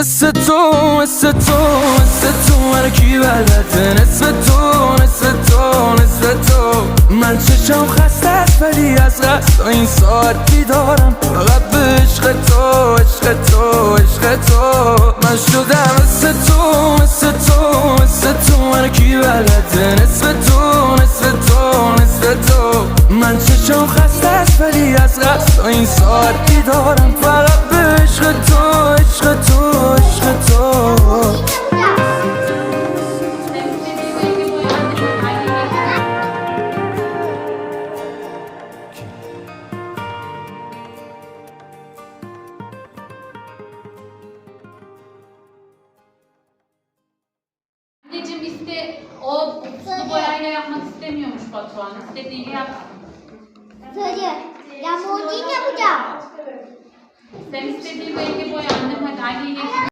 مثل تو مثل تو مثل تو من کی بلده نصف تو نصف تو نصف تو من چشم خسته است ولی از قصد این ساعت بیدارم فقط به عشق تو عشق تو عشق تو من شدم مثل تو مثل تو مثل تو من کی بلده نصف تو نصف تو نصف تو من چشم خسته است ولی از قصد این ساعت بیدارم فقط به عشق تو عشق تو عشق تو Anneciğim o sulu boyayla yapmak istemiyormuş Batuhan. İstediğini yapsın. Söyle. Ya mucin yapacağım. Sen istediğin rengi boya annem, hadi anneyle